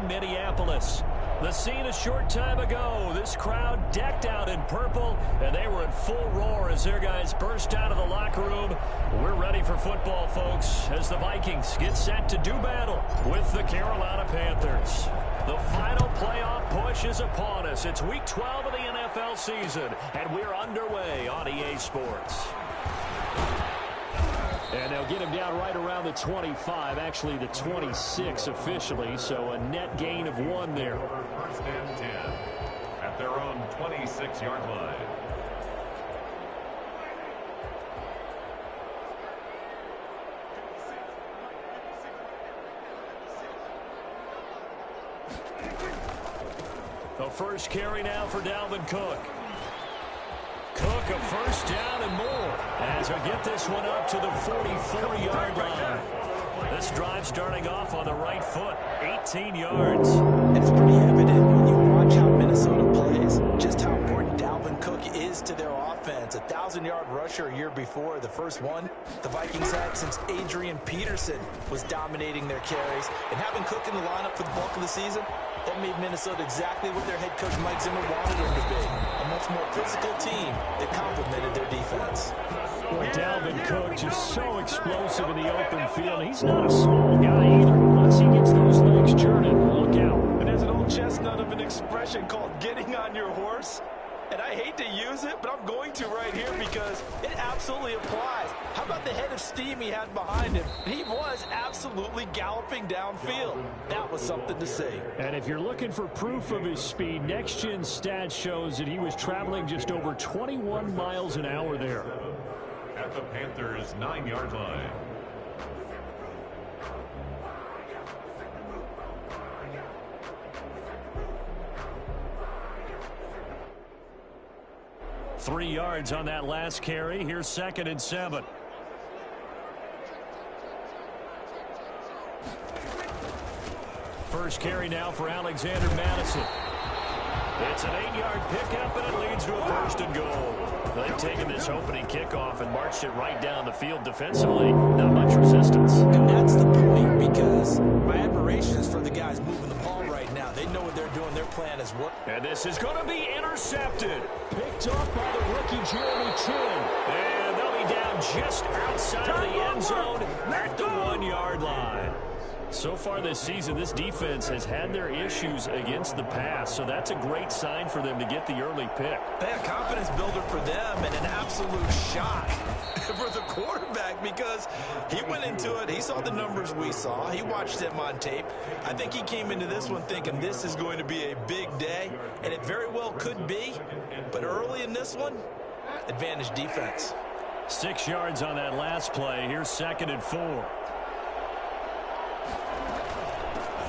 in Minneapolis. The scene a short time ago. This crowd decked out in purple, and they were in full roar as their guys burst out of the locker room. We're ready for football, folks, as the Vikings get set to do battle with the Carolina Panthers. The final playoff push is upon us. It's Week 12 of the NFL season, and we're underway on EA Sports. And they'll get him down right around the 25, actually the 26 officially, so a net gain of 1 there. First and 10 at their own 26-yard line. The first carry now for Dalvin Cook. Cook, a first down and more as we get this one up to the 44-yard line. This drive starting off on the right foot, 18 yards. It's pretty evident when you watch how Minnesota plays, just how important Dalvin Cook is to their offense. 1,000-yard rusher a year before, the first one the Vikings had since Adrian Peterson was dominating their carries. And having Cook in the lineup for the bulk of the season, that made Minnesota exactly what their head coach Mike Zimmer wanted them to be. A much more physical team that complemented their defense. Boy, Dalvin Cook just so explosive in the open field. He's not a small guy either. Once he gets those legs churning, look out. And there's an old chestnut of an expression called getting on your horse. And I hate to use it, but I'm going to right here because it absolutely applies. How about the head of steam he had behind him? He was absolutely galloping downfield. That was something to see. And if you're looking for proof of his speed, Next Gen Stats shows that he was traveling just over 21 miles an hour there. At the Panthers' 9-yard line. Three yards on that last carry. Here's 2nd and 7. First carry now for Alexander Madison. It's an 8-yard pickup, and it leads to a 1st and goal. They've taken this opening kickoff and marched it right down the field defensively. Not much resistance. And that's the point, because my admiration is for the guys moving the ball right now. They know what they're doing. Their plan is working. And this is going to be intercepted. Picked off by the rookie Jeremy Chin. And they'll be down just outside of the end zone at the 1-yard line. So far this season, this defense has had their issues against the pass, so that's a great sign for them to get the early pick. A confidence builder for them and an absolute shock for the quarterback, because he went into it. He saw the numbers we saw. He watched them on tape. I think he came into this one thinking this is going to be a big day, and it very well could be. But early in this one, advantage defense. 6 yards on that last play. Here's 2nd and 4.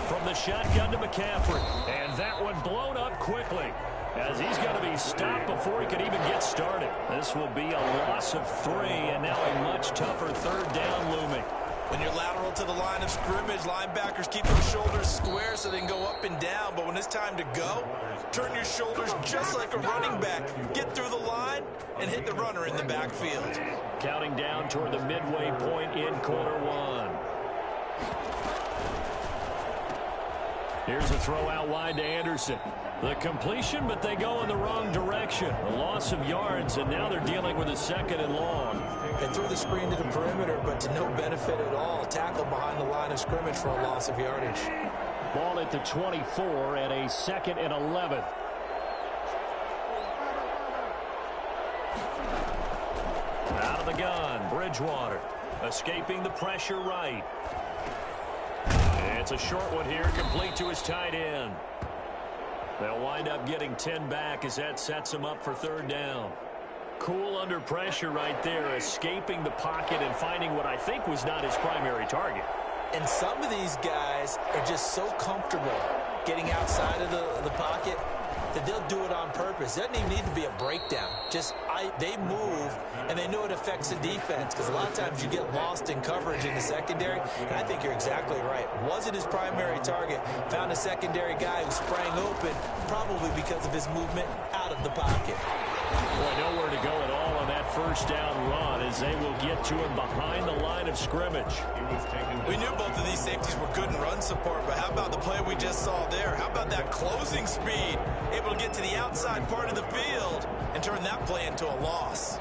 From the shotgun to McCaffrey. And that one blown up quickly, as he's going to be stopped before he could even get started. This will be a loss of 3, and now a much tougher 3rd down looming. When you're lateral to the line of scrimmage, linebackers keep their shoulders square so they can go up and down. But when it's time to go, turn your shoulders just like a running back. Get through the line and hit the runner in the backfield. Counting down toward the midway point in quarter 1. Here's a throw out wide to Anderson. The completion, but they go in the wrong direction. A loss of yards, and now they're dealing with a 2nd and long. They threw the screen to the perimeter, but to no benefit at all. Tackle behind the line of scrimmage for a loss of yardage. Ball at the 24 and a 2nd and 11. Out of the gun, Bridgewater. Escaping the pressure right. It's a short one here, complete to his tight end. They'll wind up getting 10 back as that sets them up for 3rd down. Cool under pressure right there, escaping the pocket and finding what I think was not his primary target. And some of these guys are just so comfortable getting outside of the pocket that they'll do it on purpose. It doesn't even need to be a breakdown. They move, and they know it affects the defense, because a lot of times you get lost in coverage in the secondary, and I think you're exactly right. Wasn't his primary target. Found a secondary guy who sprang open, probably because of his movement out of the pocket. Boy, nowhere to go at all on that first down run as they will get to him behind the line of scrimmage. We knew both of these safeties were good in run support, but how about the play we just saw there? How about that closing speed? Able to get to the outside part of the field and turn that play into a loss.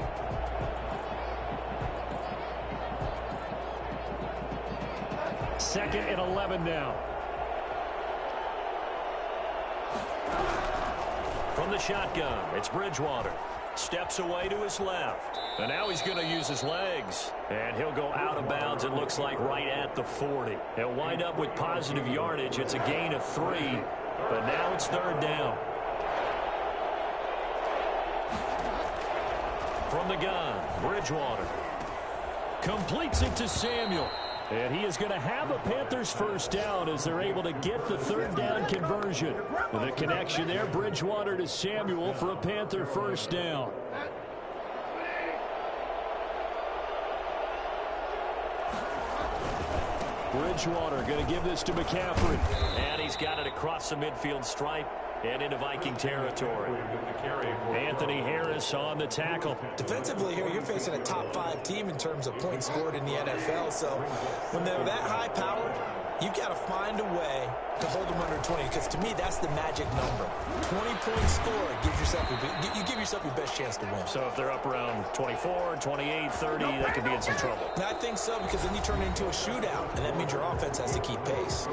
Second and 11 now. From the shotgun, it's Bridgewater. Steps away to his left. And now he's going to use his legs. And he'll go out of bounds, it looks like, right at the 40. He'll wind up with positive yardage. It's a gain of 3. But now it's third down. From the gun, Bridgewater. Completes it to Samuel. And he is going to have a Panthers first down as they're able to get the third down conversion. The connection there, Bridgewater to Samuel for a Panther first down. Bridgewater going to give this to McCaffrey. And he's got it across the midfield stripe and into Viking territory. Anthony Harris on the tackle. Defensively here, you're facing a top 5 team in terms of points scored in the NFL. So when they're that high powered, you've got to find a way to hold them under 20, because to me, that's the magic number. 20 points scored gives yourself you give yourself your best chance to win. So if they're up around 24, 28, 30, they could be in some trouble. I think so, because then you turn it into a shootout, and that means your offense has to keep pace.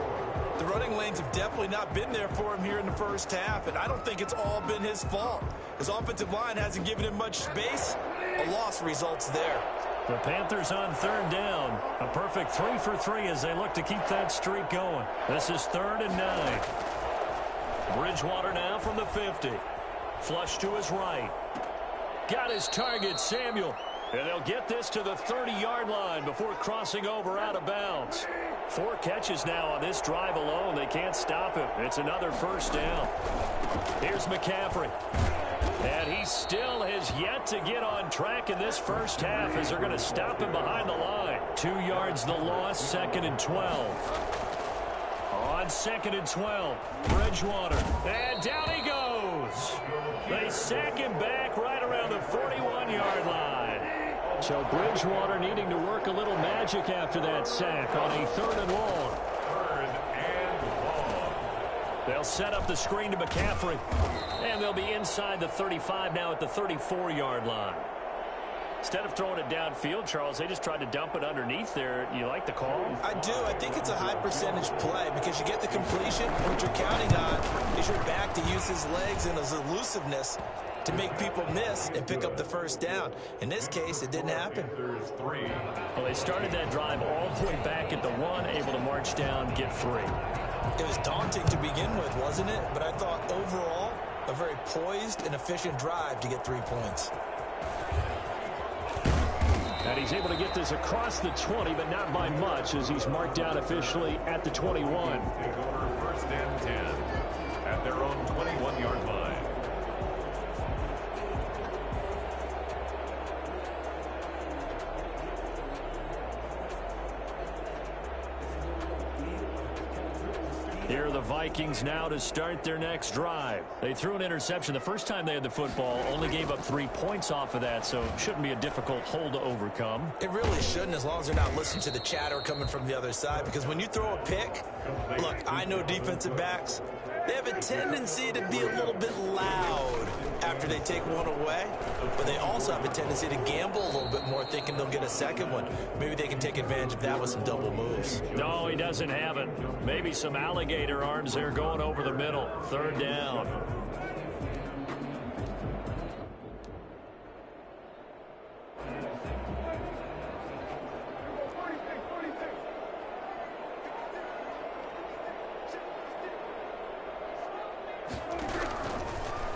The running lanes have definitely not been there for him here in the first half, and I don't think it's all been his fault. His offensive line hasn't given him much space. A loss results there. The Panthers on third down. A perfect 3 for 3 as they look to keep that streak going. This is 3rd and 9. Bridgewater now from the 50. Flush to his right. Got his target, Samuel. And they'll get this to the 30-yard line before crossing over out of bounds. 4 catches now on this drive alone. They can't stop him. It's another first down. Here's McCaffrey. And he still has yet to get on track in this first half as they're going to stop him behind the line. 2 yards the loss, 2nd and 12. On 2nd and 12, Bridgewater. And down he goes. They sack him back right around the 41-yard line. So Bridgewater needing to work a little magic after that sack on a 3rd and long. They'll set up the screen to McCaffrey. And they'll be inside the 35 now at the 34-yard line. Instead of throwing it downfield, Charles, they just tried to dump it underneath there. You like the call? I do. I think it's a high percentage play because you get the completion. What you're counting on is your back to use his legs and his elusiveness to make people miss and pick up the first down. In this case, it didn't happen. Well, they started that drive all the way back at the 1, able to march down, get 3. It was daunting to begin with, wasn't it? But I thought overall, a very poised and efficient drive to get 3 points. And he's able to get this across the 20, but not by much as he's marked out officially at the 21. Take over 1st and 10 at their own 21-yard line. Here are the Vikings now to start their next drive. They threw an interception the first time they had the football, only gave up 3 points off of that, so shouldn't be a difficult hole to overcome. It really shouldn't, as long as they're not listening to the chatter coming from the other side, because when you throw a pick, look, I know defensive backs, they have a tendency to be a little bit loud after they take one away, but they also have a tendency to gamble a little bit more, thinking they'll get a second one. Maybe they can take advantage of that with some double moves. No, he doesn't have it. Maybe some alligator arms there going over the middle. 3rd down.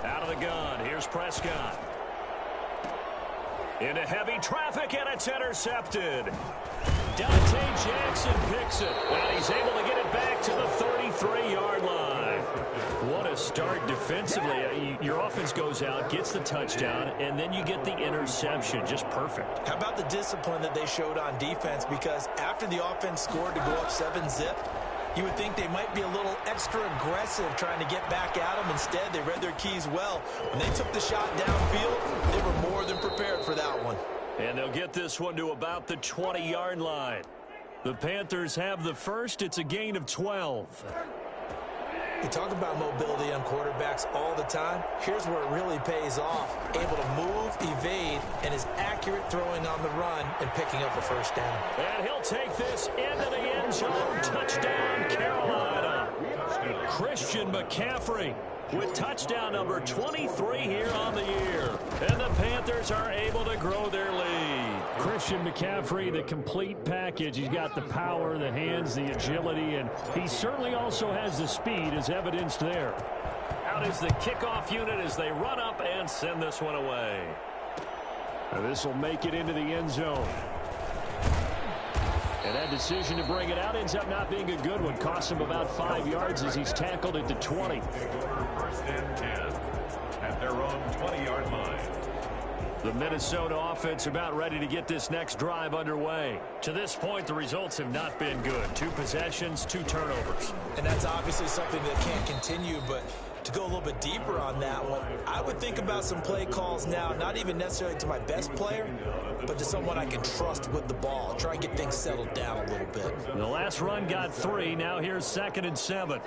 Out of the gun, here's Prescott. Into heavy traffic, and it's intercepted. Dante Jackson picks it, and he's able to get it back to the 33-yard line. What a start defensively. Your offense goes out, gets the touchdown, and then you get the interception. Just perfect. How about the discipline that they showed on defense? Because after the offense scored to go up 7-zip, You would think they might be a little extra aggressive trying to get back at them. Instead, they read their keys well. When they took the shot downfield, they were more than prepared for that one. And they'll get this one to about the 20-yard line. The Panthers have the first. It's a gain of 12. We talk about mobility on quarterbacks all the time. Here's where it really pays off. Able to move, evade, and is accurate throwing on the run and picking up a first down. And he'll take this into the end zone. Touchdown, Carolina. Christian McCaffrey with touchdown number 23 here on the year. And the Panthers are able to grow their lead. Christian McCaffrey, the complete package. He's got the power, the hands, the agility, and he certainly also has the speed as evidenced there. Out is the kickoff unit as they run up and send this one away. This will make it into the end zone. And that decision to bring it out ends up not being a good one. Costs him about 5 yards as he's tackled at the 20. First and 10 at their own 20-yard line. The Minnesota offense about ready to get this next drive underway. To this point, the results have not been good. 2 possessions, 2 turnovers. And that's obviously something that can't continue, but to go a little bit deeper on that one, I would think about some play calls now, not even necessarily to my best player, but to someone I can trust with the ball. Try and get things settled down a little bit. The last run got 3. Now here's 2nd and 7.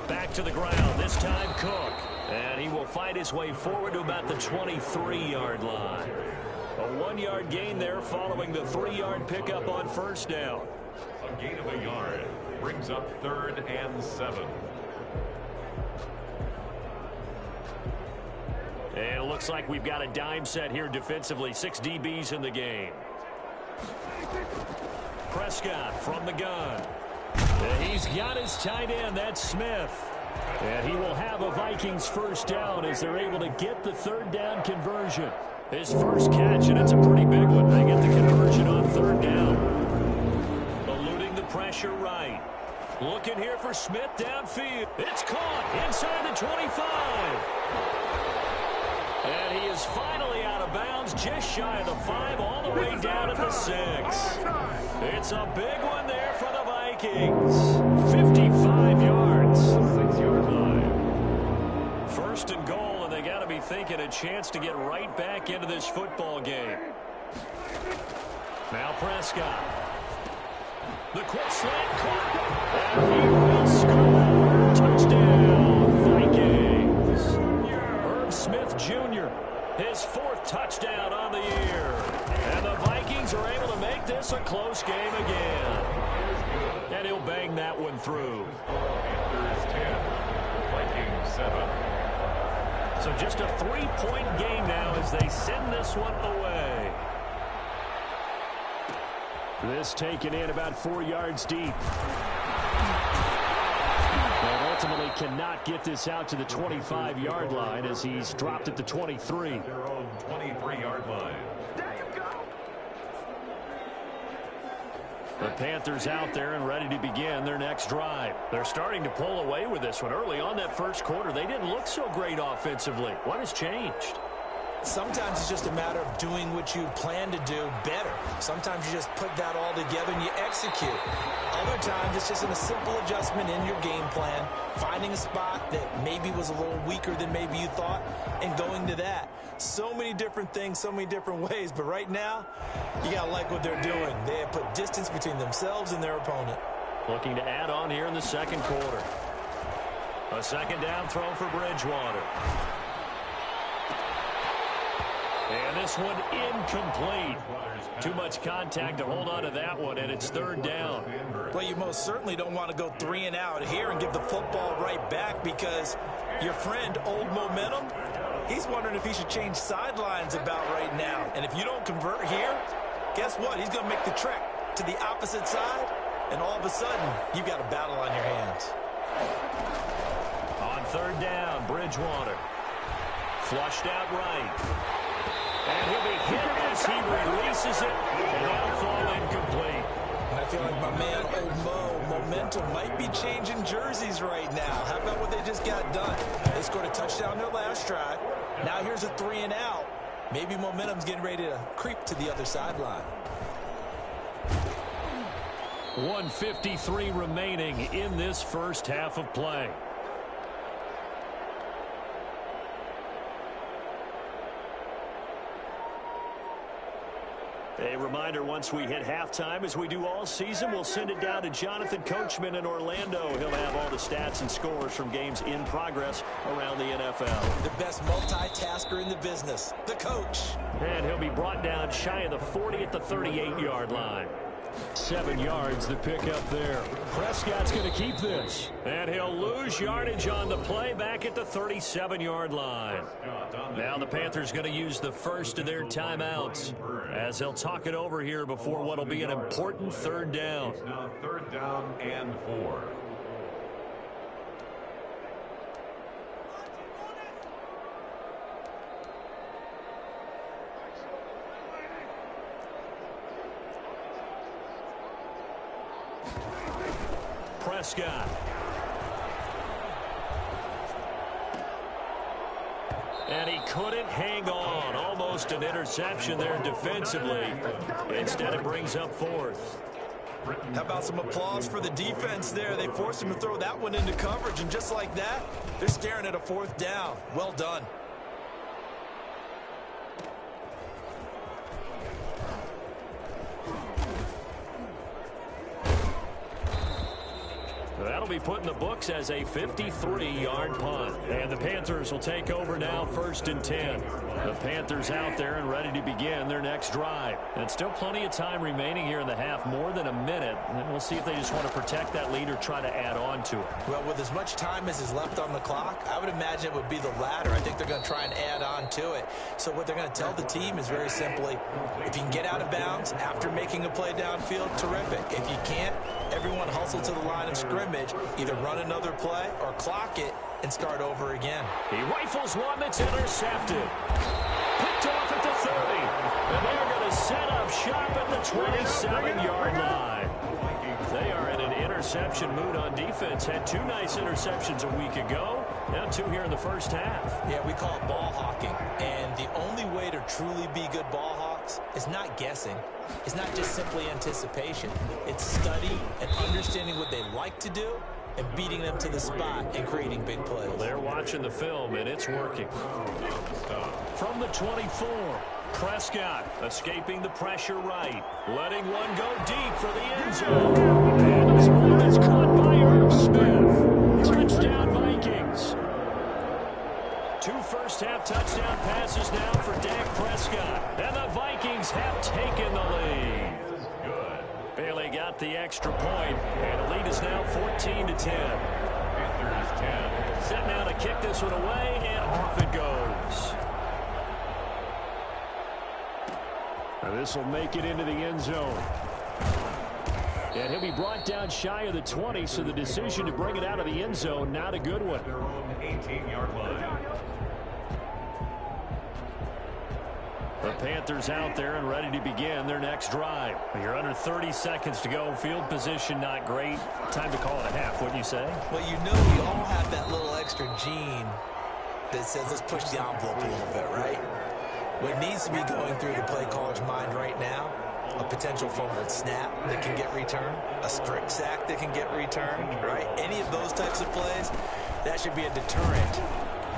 Back to the ground, this time Cook. And he will fight his way forward to about the 23-yard line. A 1-yard gain there following the 3-yard pickup on first down. A gain of a yard brings up 3rd and 7. And it looks like we've got a dime set here defensively. 6 DBs in the game. Prescott from the gun. And he's got his tight end. That's Smith. And he will have a Vikings first down as they're able to get the 3rd down conversion. His first catch, and it's a pretty big one. They get the conversion on 3rd down. Eluding the pressure right. Looking here for Smith downfield. It's caught inside the 25. And he is finally out of bounds, just shy of the 5, all the way down at the 6. It's a big one there for the Vikings. 55 yards. 6-yard line. 1st and goal, and they got to be thinking a chance to get right back into this football game. Now Prescott. The quick slant caught. And he will score. Touchdown, Vikings. Herb Smith Jr., his 4th touchdown on the year. And the Vikings are able to make this a close game again. And he'll bang that one through. Panthers 10, Vikings 7. So just a 3-point game now as they send this one away. This taken in about 4 yards deep. And ultimately cannot get this out to the 25-yard line as he's dropped at the 23. Their own 23-yard line. The Panthers out there and ready to begin their next drive. They're starting to pull away with this one. Early on that first quarter, they didn't look so great offensively. What has changed? Sometimes it's just a matter of doing what you plan to do better. Sometimes you just put that all together and you execute. Other times it's just a simple adjustment in your game plan, finding a spot that maybe was a little weaker than maybe you thought, and going to that. So many different things, so many different ways, but right now, you got to like what they're doing. They have put distance between themselves and their opponent. Looking to add on here in the second quarter. A 2nd down throw for Bridgewater. And this one incomplete. Too much contact to hold on to that one, and it's 3rd down. Well, you most certainly don't want to go 3 and out here and give the football right back because your friend, Old Momentum, he's wondering if he should change sidelines about right now. And if you don't convert here, guess what? He's going to make the trek to the opposite side, and all of a sudden, you've got a battle on your hands. On 3rd down, Bridgewater. Flushed out right. And he'll be hit as he releases it, and that'll fall incomplete. And I feel like my man, Old Momentum, might be changing jerseys right now. How about what they just got done? They scored a touchdown their last drive. Now here's a 3 and out. Maybe momentum's getting ready to creep to the other sideline. 1:53 remaining in this first half of play. A reminder, once we hit halftime, as we do all season, we'll send it down to Jonathan Coachman in Orlando. He'll have all the stats and scores from games in progress around the NFL. The best multitasker in the business, the coach. And he'll be brought down shy of the 40 at the 38-yard line. 7 yards the pick up there. Prescott's going to keep this. And he'll lose yardage on the play back at the 37-yard line. Now the Panthers going to use the first of their timeouts as they'll talk it over here before what will be an important third down. Now 3rd down and 4. Prescott. And he couldn't hang on. Almost an interception there defensively. Instead, it brings up 4th. How about some applause for the defense there? They forced him to throw that one into coverage, and just like that, they're staring at a 4th down. Well done. That'll be put in the books as a 53-yard punt. And the Panthers will take over now, 1st and 10. The Panthers out there and ready to begin their next drive. And still plenty of time remaining here in the half, more than a minute. And we'll see if they just want to protect that lead or try to add on to it. Well, with as much time as is left on the clock, I would imagine it would be the latter. I think they're going to try and add on to it. So what they're going to tell the team is very simply, if you can get out of bounds after making a play downfield, terrific. If you can't, everyone hustle to the line of scrimmage, either run another play or clock it and start over again. He rifles one that's intercepted. Picked off at the 30. And they're going to set up shop at the 27-yard line. They are in an interception mood on defense. Had 2 nice interceptions a week ago. Now 2 here in the first half. Yeah, we call it ball hawking. And the only way to truly be good ball hawks is not guessing. It's not just simply anticipation. It's study and understanding what they like to do and beating them to the spot and creating big plays. Well, they're watching the film, and it's working. From the 24, Prescott escaping the pressure right. Letting one go deep for the end zone. And this ball is caught by Irv Smith. Touchdown, Vikings. 2 first-half touchdown passes now for Dak Prescott. And the Vikings have taken the lead. Bailey got the extra point, and the lead is now 14-10. Panthers 10. Set now to kick this one away, and off it goes. Now this will make it into the end zone. And he'll be brought down shy of the 20, so the decision to bring it out of the end zone, not a good one. Their own 18-yard line. The Panthers out there and ready to begin their next drive. You're under 30 seconds to go. Field position not great. Time to call it a half, wouldn't you say? Well, you know we all have that little extra gene that says let's push the envelope a little bit, right? What needs to be going through the play caller's mind right now, a potential fumbled snap that can get returned, a strip sack that can get returned, right? Any of those types of plays, that should be a deterrent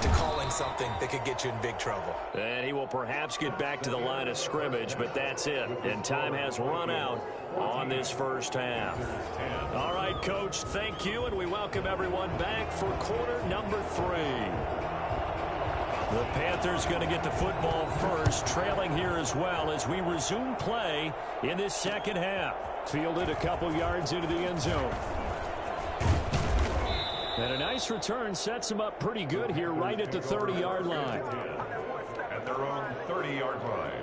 to calling something that could get you in big trouble. And he will perhaps get back to the line of scrimmage, but that's it. And time has run out on this first half. All right, Coach, thank you, and we welcome everyone back for quarter number 3. The Panthers going to get the football first, trailing here as well as we resume play in this second half. Fielded a couple yards into the end zone. And a nice return sets them up pretty good here right at the 30-yard line. At their own 30-yard line.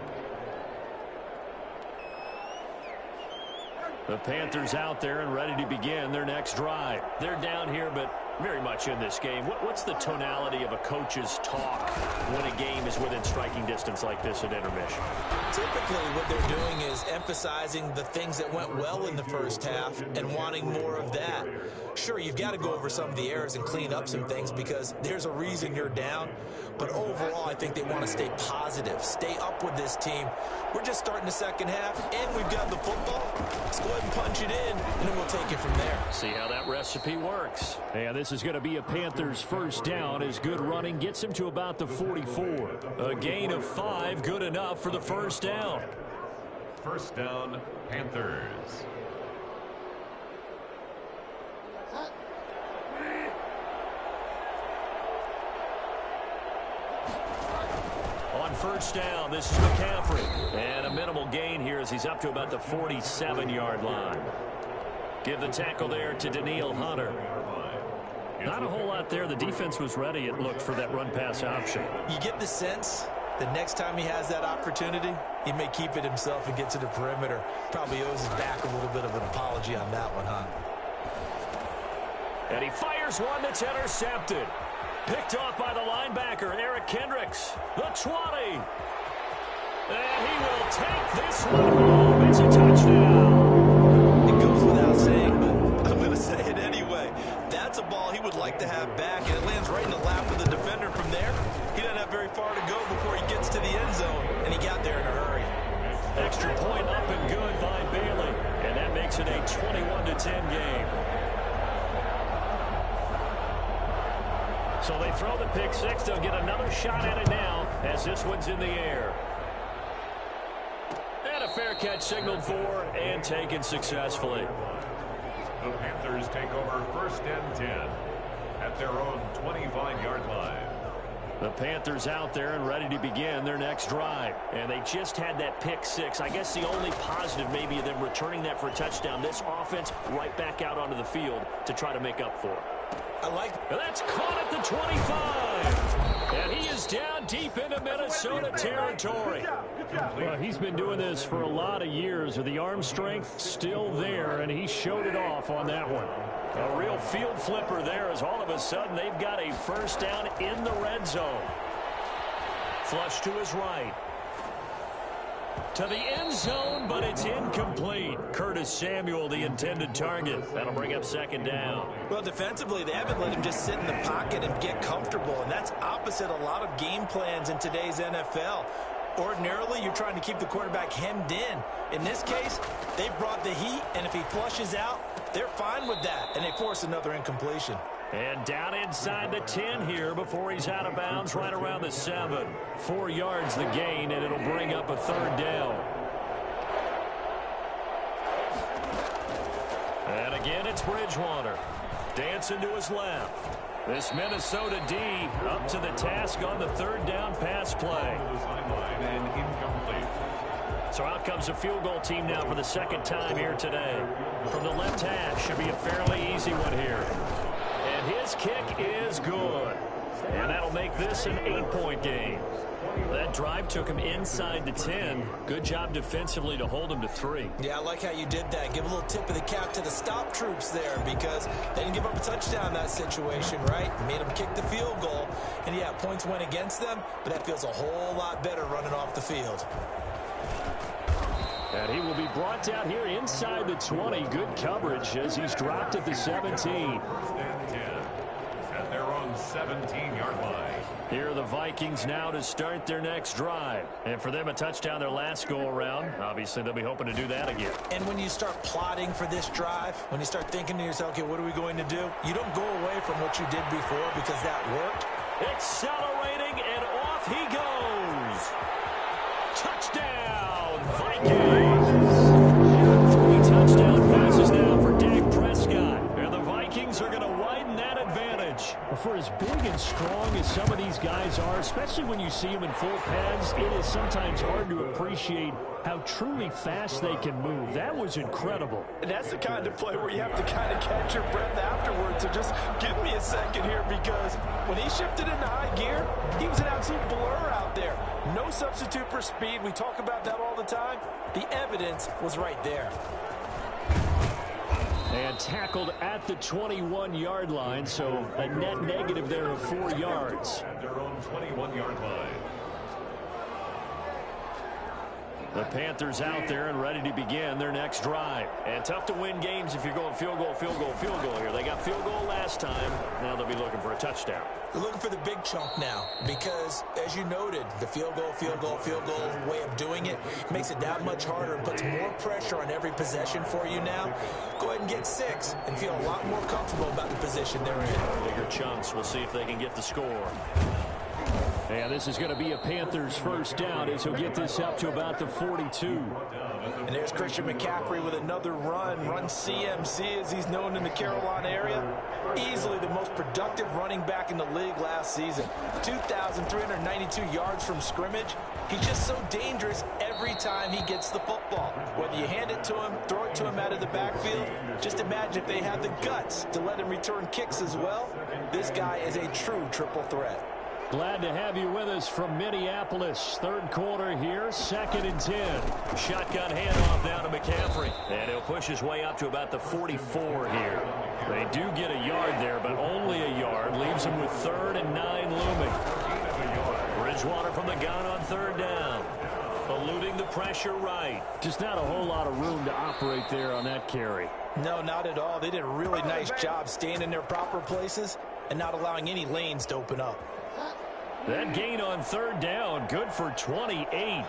The Panthers out there and ready to begin their next drive. They're down here, but very much in this game. What's the tonality of a coach's talk when a game is within striking distance like this at intermission? Typically, what they're doing is emphasizing the things that went well in the first half and wanting more of that. Sure, you've got to go over some of the errors and clean up some things because there's a reason you're down. But overall, I think they want to stay positive, stay up with this team. We're just starting the second half, and we've got the football. Let's go ahead and punch it in, and then we'll take it from there. See how that recipe works. And this is going to be a Panthers first down as good running gets him to about the 44. A gain of 5, good enough for the first down. First down, Panthers. On first down, this is McCaffrey. And a minimal gain here as he's up to about the 47-yard line. Give the tackle there to Danielle Hunter. Not a whole lot there. The defense was ready, it looked, for that run-pass option. You get the sense that next time he has that opportunity, he may keep it himself and get to the perimeter. Probably owes his back a little bit of an apology on that one, huh? And he fires one that's intercepted. Picked off by the linebacker, Eric Kendricks. The 20. And he will take this one home. It's a touchdown. It goes without saying, but I'm going to say it anyway. That's a ball he would like to have back, and it lands right in the lap of the defender from there. He doesn't have very far to go before he gets to the end zone, and he got there in a hurry. Extra point up and good by Bailey. And that makes it a 21-10 game. So they throw the pick six. They'll get another shot at it now as this one's in the air. And a fair catch signaled for and taken successfully. The Panthers take over first and 10 at their own 25-yard line. The Panthers out there and ready to begin their next drive. And they just had that pick six. I guess the only positive maybe of them returning that for a touchdown. This offense right back out onto the field to try to make up for it. And that's caught at the 25. And he is down deep into Minnesota territory. Well, he's been doing this for a lot of years with the arm strength still there, and he showed it off on that one. A real field flipper there as all of a sudden they've got a first down in the red zone. Flush to his right. To the end zone, but it's incomplete. Curtis Samuel, the intended target. That'll bring up second down. Well, defensively, they haven't let him just sit in the pocket and get comfortable, and that's opposite a lot of game plans in today's NFL. Ordinarily, you're trying to keep the quarterback hemmed in. In this case, they brought the heat, and if he flushes out, they're fine with that, and they force another incompletion. And down inside the 10 here before he's out of bounds right around the 7. 4 yards the gain, and it'll bring up a third down. And again, it's Bridgewater. Dancing to his left. This Minnesota D up to the task on the third down pass play. And incomplete. So out comes a field goal team now for the second time here today. From the left hash, should be a fairly easy one here. And his kick is good. And that'll make this an 8-point game. That drive took him inside the 10. Good job defensively to hold him to 3. Yeah, I like how you did that. Give a little tip of the cap to the stop troops there because they didn't give up a touchdown in that situation, right? Made them kick the field goal. And, yeah, points went against them, but that feels a whole lot better running off the field. And he will be brought down here inside the 20. Good coverage as he's dropped at the 17. First and 10 at their own 17-yard line. Here are the Vikings now to start their next drive. And for them, a touchdown their last go-around. Obviously, they'll be hoping to do that again. And when you start plotting for this drive, when you start thinking to yourself, okay, what are we going to do? You don't go away from what you did before because that worked. Accelerating, and off he goes. Touchdown, Vikings. 3 touchdown passes now for Dak Prescott. And the Vikings are going to widen that advantage. For as big and strong as some of these guys are, especially when you see them in full pads, it is sometimes hard to appreciate how truly fast they can move. That was incredible. And that's the kind of play where you have to kind of catch your breath afterwards. So just give me a second here because when he shifted into high gear, he was an absolute blur out there. No substitute for speed. We talk about that all the time. The evidence was right there. And tackled at the 21-yard line, so a net negative there of 4 yards. At their own 21-yard line. The Panthers out there and ready to begin their next drive. And tough to win games if you're going field goal, field goal, field goal here. They got field goal last time. Now they'll be looking for a touchdown. They're looking for the big chunk now because, as you noted, the field goal way of doing it makes it that much harder and puts more pressure on every possession for you now. Go ahead and get 6 and feel a lot more comfortable about the position they're in. Bigger chunks. We'll see if they can get the score. And this is going to be a Panthers first down as he'll get this up to about the 42. And there's Christian McCaffrey with another run CMC as he's known in the Carolina area. Easily the most productive running back in the league last season. 2,392 yards from scrimmage. He's just so dangerous every time he gets the football. Whether you hand it to him, throw it to him out of the backfield, just imagine if they had the guts to let him return kicks as well. This guy is a true triple threat. Glad to have you with us from Minneapolis. Third quarter here, 2nd and 10. Shotgun handoff down to McCaffrey. And he'll push his way up to about the 44 here. They do get a yard there, but only a yard. Leaves him with 3rd and 9 looming. Bridgewater from the gun on 3rd down. Eluding the pressure right. Just not a whole lot of room to operate there on that carry. No, not at all. They did a really nice job staying in their proper places and not allowing any lanes to open up. That gain on 3rd down, good for 28.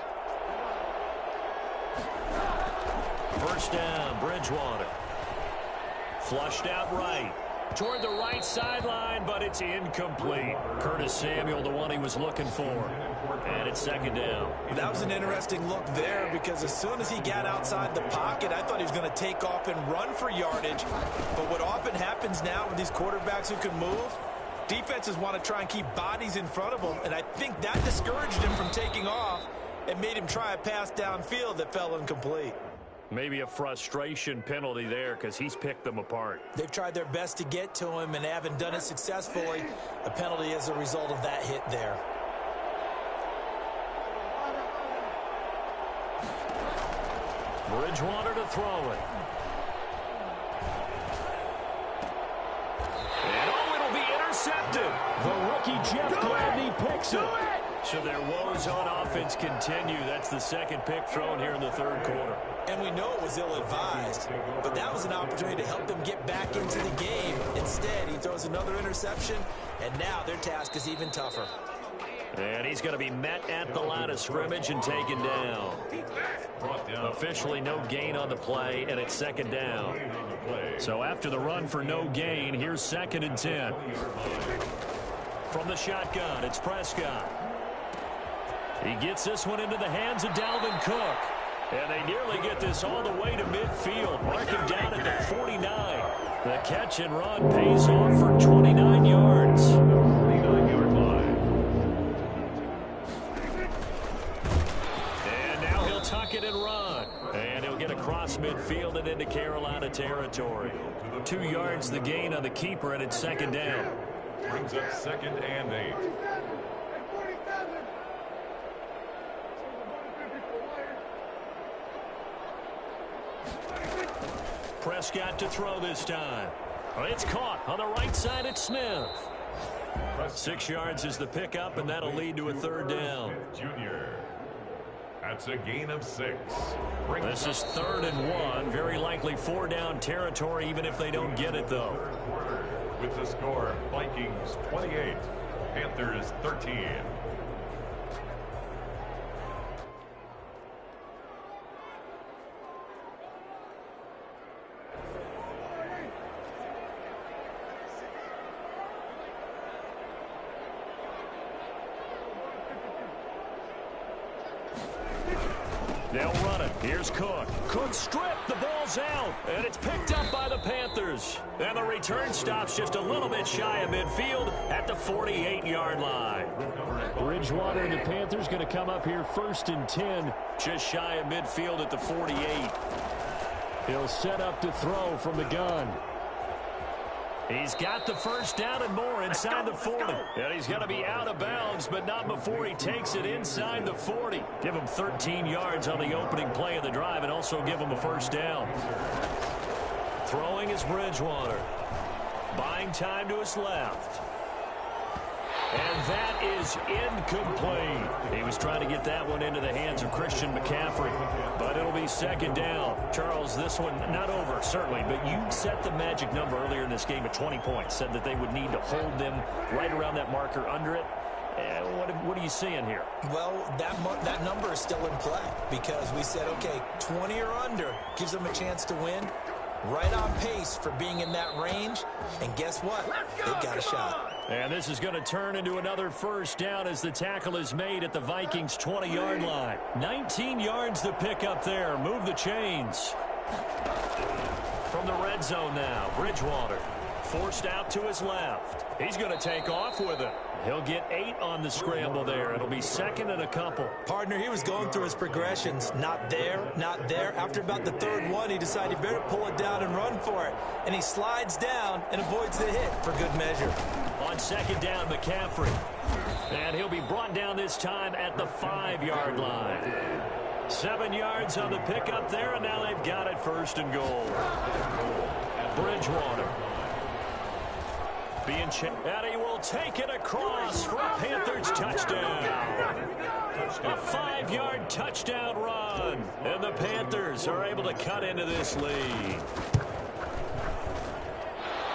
First down, Bridgewater. Flushed out right. Toward the right sideline, but it's incomplete. Curtis Samuel, the one he was looking for. And it's 2nd down. That was an interesting look there because as soon as he got outside the pocket, I thought he was going to take off and run for yardage. But what often happens now with these quarterbacks who can move, defenses want to try and keep bodies in front of him, and I think that discouraged him from taking off and made him try a pass downfield that fell incomplete. Maybe a frustration penalty there because he's picked them apart. They've tried their best to get to him and haven't done it successfully. A penalty as a result of that hit there. Bridgewater to throw it. Intercepted. The rookie Jeff Gladney picks it. So their woes on offense continue. That's the 2nd pick thrown here in the 3rd quarter. And we know it was ill-advised, but that was an opportunity to help them get back into the game. Instead, he throws another interception, and now their task is even tougher. And he's going to be met at the line of scrimmage and taken down. Officially no gain on the play, and it's 2nd down. So after the run for no gain, here's 2nd and 10. From the shotgun, it's Prescott. He gets this one into the hands of Dalvin Cook. And they nearly get this all the way to midfield. Mark him down at the 49. The catch and run pays off for 29 yards. Tuck it and run. And he'll get across midfield and into Carolina territory. 2 yards the gain on the keeper, and it's 2nd down. Brings up 2nd and 8. Prescott to throw this time. It's caught on the right side. It's Smith. 6 yards is the pickup, and that'll lead to a 3rd down. Junior. That's a gain of 6. This is 3rd and 1. Very likely 4 down territory, even if they don't get it, though. With the score, Vikings 28, Panthers 13. They'll run it. Here's Cook. Cook stripped. The ball's out. And it's picked up by the Panthers. And the return stops just a little bit shy of midfield at the 48-yard line. Bridgewater and the Panthers going to come up here 1st and 10. Just shy of midfield at the 48. He'll set up to throw from the gun. He's got the first down and more inside the 40. And he's going to be out of bounds, but not before he takes it inside the 40. Give him 13 yards on the opening play of the drive and also give him a first down. Throwing is Bridgewater. Buying time to his left. And that is incomplete. He was trying to get that one into the hands of Christian McCaffrey, but it'll be second down. Charles, this one not over, certainly, but you set the magic number earlier in this game at 20 points, said that they would need to hold them right around that marker under it. What are you seeing here? Well, that number is still in play because we said, okay, 20 or under gives them a chance to win. Right on pace for being in that range. And guess what? They've got a shot. And this is going to turn into another first down as the tackle is made at the Vikings' 20-yard line. 19 yards to pick up there. Move the chains. From the red zone now, Bridgewater forced out to his left. He's going to take off with it. He'll get 8 on the scramble there. It'll be second and a couple. Partner, he was going through his progressions. Not there, not there. After about the third one, he decided he better pull it down and run for it. And he slides down and avoids the hit for good measure. On second down, McCaffrey. And he'll be brought down this time at the 5-yard line. 7 yards on the pickup there, and now they've got it first and goal. Bridgewater. And he will take it across for a Panthers touchdown. A 5-yard touchdown run. And the Panthers are able to cut into this lead.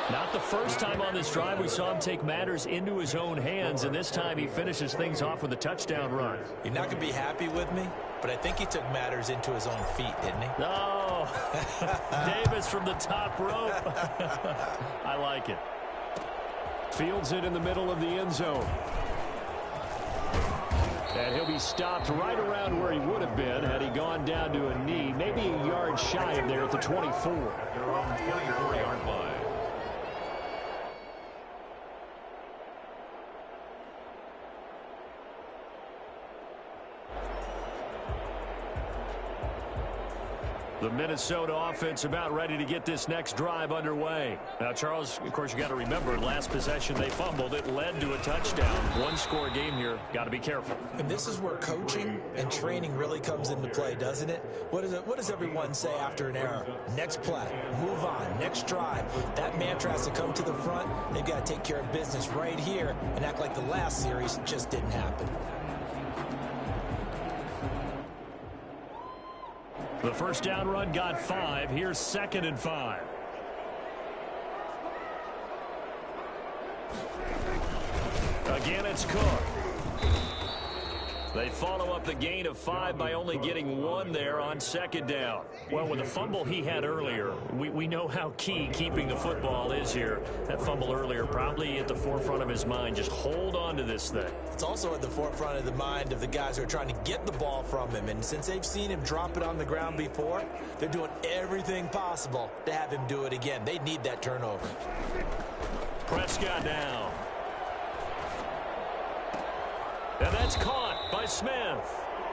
Not the first time on this drive we saw him take matters into his own hands, and this time he finishes things off with a touchdown run. You're not going to be happy with me, but I think he took matters into his own feet, didn't he? No. Davis from the top rope. I like it. Fields it in the middle of the end zone. And he'll be stopped right around where he would have been had he gone down to a knee, maybe a yard shy of there at the 24. At their own 24-yard line. The Minnesota offense about ready to get this next drive underway. Now, Charles, of course, you got to remember, last possession they fumbled. It led to a touchdown. One-score game here. Got to be careful. And this is where coaching and training really comes into play, doesn't it? What does everyone say after an error? Next play, move on, next drive. That mantra has to come to the front. They've got to take care of business right here and act like the last series just didn't happen. The first down run got 5. Here's second and 5. Again, it's Cook. They follow up the gain of 5 by only getting 1 there on second down. Well, with the fumble he had earlier, we know how key keeping the football is here. That fumble earlier probably at the forefront of his mind. Just hold on to this thing. It's also at the forefront of the mind of the guys who are trying to get the ball from him. And since they've seen him drop it on the ground before, they're doing everything possible to have him do it again. They need that turnover. Prescott down. And that's caught by Smith.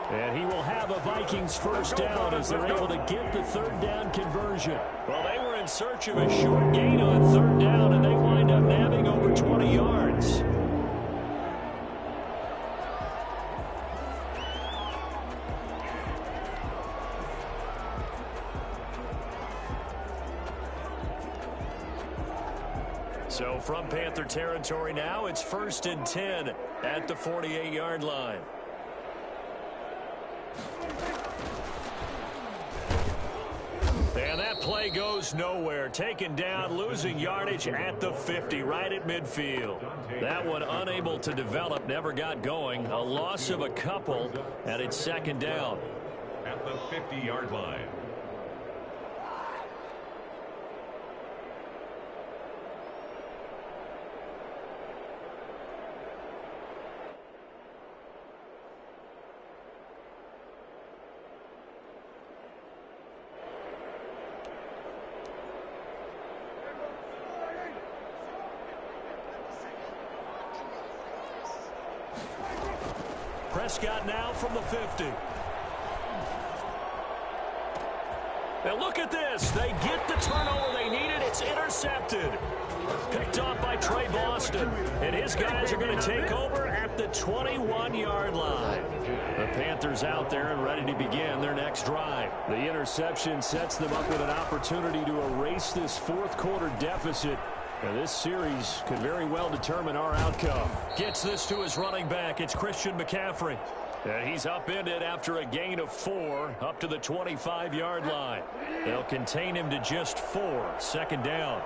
And he will have a Vikings first down as they're able to get the third down conversion. Well, they were in search of a short gain on third down, and they wind up nabbing over 20 yards. So from Panther territory now, it's 1st and 10 at the 48-yard line. And that play goes nowhere. Taken down, losing yardage at the 50, right at midfield. That one unable to develop, never got going. A loss of a couple, and it's second down. At the 50-yard line. Prescott now from the 50. And look at this. They get the turnover they needed. It's intercepted. Picked off by Trey Boston. And his guys are going to take over at the 21-yard line. The Panthers out there and ready to begin their next drive. The interception sets them up with an opportunity to erase this fourth-quarter deficit. And this series could very well determine our outcome. Gets this to his running back. It's Christian McCaffrey. And he's upended after a gain of 4 up to the 25-yard line. They'll contain him to just 4. Second down.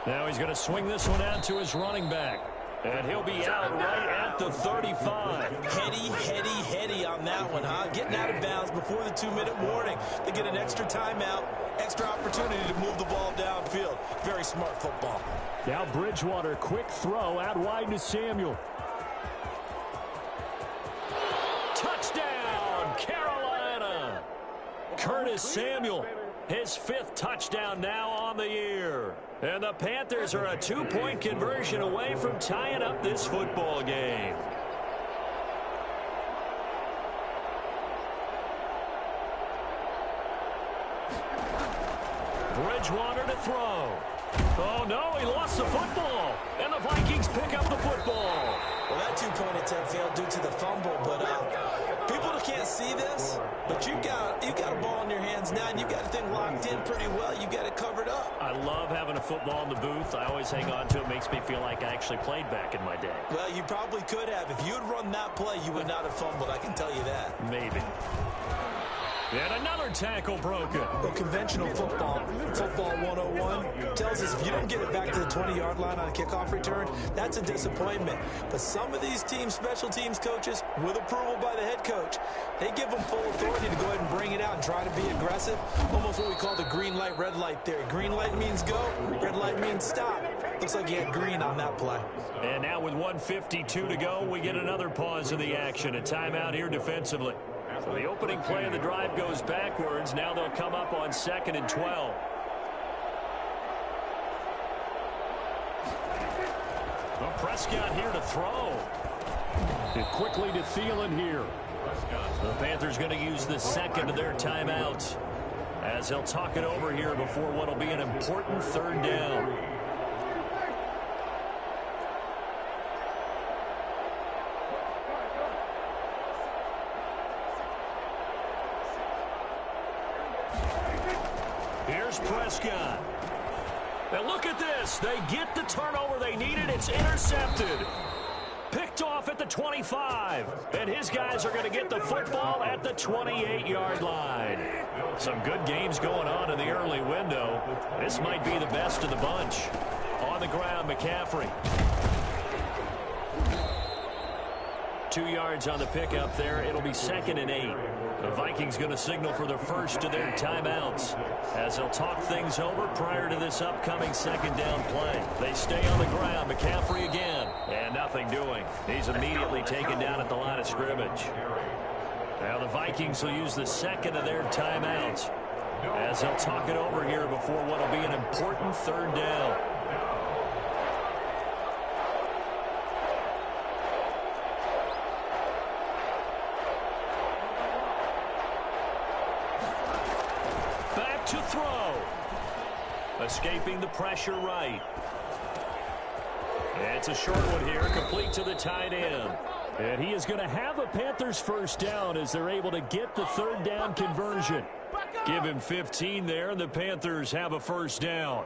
Now he's going to swing this one out to his running back. And he'll be out right at the 35. Heady on that one, huh? Getting out of bounds before the 2-minute warning. They get an extra timeout, extra opportunity to move the ball downfield. Very smart football. Now Bridgewater, quick throw out wide to Samuel. Touchdown, Carolina. Curtis Samuel, his 5th touchdown now on the year. And the Panthers are a 2-point conversion away from tying up this football game. Bridgewater to throw. Oh, no, he lost the football. And the Vikings pick up the football. Well, that 2-point attempt failed due to the fumble, but people can't see this, but you got a ball in your hands now, and you got the thing locked in pretty well. You got it covered up. I love having a football in the booth. I always hang on to it. Makes me feel like I actually played back in my day. Well, you probably could have. If you had run that play, you would not have fumbled. I can tell you that. Maybe. And another tackle broken. Well, conventional football 101, tells us if you don't get it back to the 20-yard line on a kickoff return, that's a disappointment. But some of these teams, special teams coaches, with approval by the head coach, they give them full authority to go ahead and bring it out and try to be aggressive. Almost what we call the green light, red light theory. Green light means go, red light means stop. Looks like he had green on that play. And now with 1:52 to go, we get another pause in the action. A timeout here defensively. So the opening play of the drive goes backwards. Now they'll come up on 2nd and 12. Well, Prescott here to throw. And quickly to Thielen here. The Panthers going to use the second of their timeouts as they'll talk it over here before what will be an important 3rd down. Here's Prescott. And look at this. They get the turnover they needed. It's intercepted. Picked off at the 25. And his guys are going to get the football at the 28-yard line. Some good games going on in the early window. This might be the best of the bunch. On the ground, McCaffrey. 2 yards on the pickup there. It'll be 2nd and 8. The Vikings going to signal for the first of their timeouts as they'll talk things over prior to this upcoming 2nd down play. They stay on the ground. McCaffrey again. And nothing doing. He's immediately taken down at the line of scrimmage. Now the Vikings will use the 2nd of their timeouts as they'll talk it over here before what will be an important 3rd down. To throw. Escaping the pressure right. It's a short one here, complete to the tight end. And he is going to have a Panthers first down as they're able to get the 3rd down conversion. Give him 15 there, and the Panthers have a first down.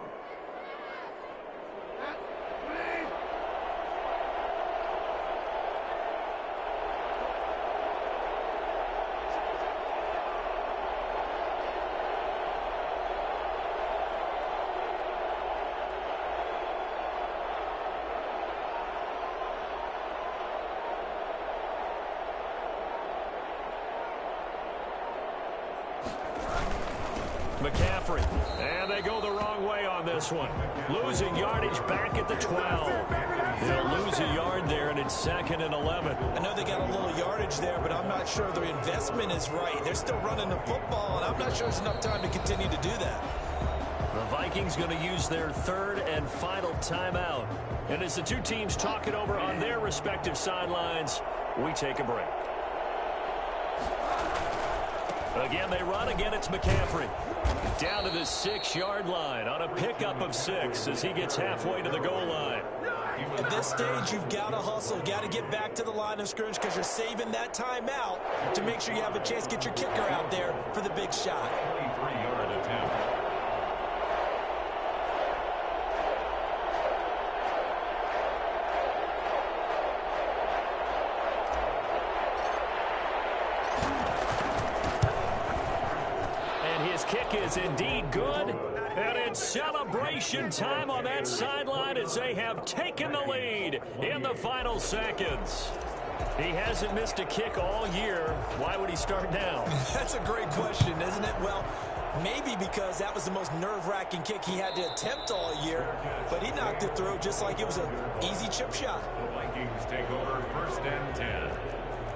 McCaffrey. And they go the wrong way on this one. Losing yardage back at the 12. They'll lose a yard there, and it's 2nd and 11. I know they got a little yardage there, but I'm not sure the investment is right. They're still running the football, and I'm not sure there's enough time to continue to do that. The Vikings going to use their 3rd and final timeout. And as the two teams talk it over on their respective sidelines, We take a break. Again, they run. Again, it's McCaffrey. Down to the 6-yard line on a pickup of 6 as he gets halfway to the goal line. At this stage, you've got to hustle. Got to get back to the line of scrimmage because you're saving that timeout to make sure you have a chance to get your kicker out there for the big shot. 23-yard attempt. His kick is indeed good, and it's celebration time on that sideline as they have taken the lead in the final seconds. He hasn't missed a kick all year. Why would he start now? That's a great question, isn't it? Well, maybe because that was the most nerve-wracking kick he had to attempt all year, but he knocked it through just like it was an easy chip shot. The Vikings take over 1st and 10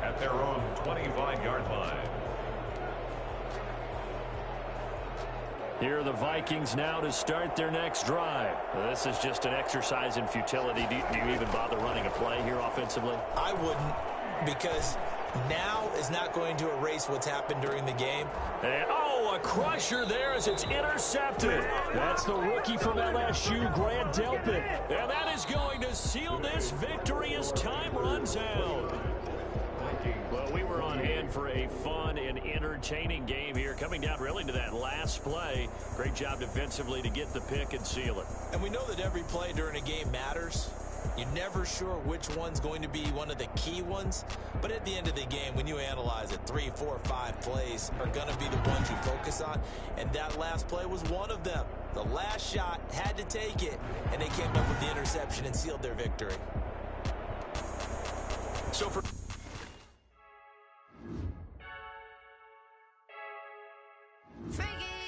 at their own 25-yard line. Here are the Vikings now to start their next drive. This is just an exercise in futility. Do you even bother running a play here offensively? I wouldn't, because now is not going to erase what's happened during the game. And, oh, a crusher there as it's intercepted. That's the rookie from LSU, Grant Delpit. And that is going to seal this victory as time runs out. Well, we were on hand for a fun and entertaining game here, coming down really to that last play. Great job defensively to get the pick and seal it. And we know that every play during a game matters. You're never sure which one's going to be one of the key ones. But at the end of the game, when you analyze it, 3, 4, 5 plays are going to be the ones you focus on. And that last play was one of them. The last shot had to take it, and they came up with the interception and sealed their victory. So for Freaky.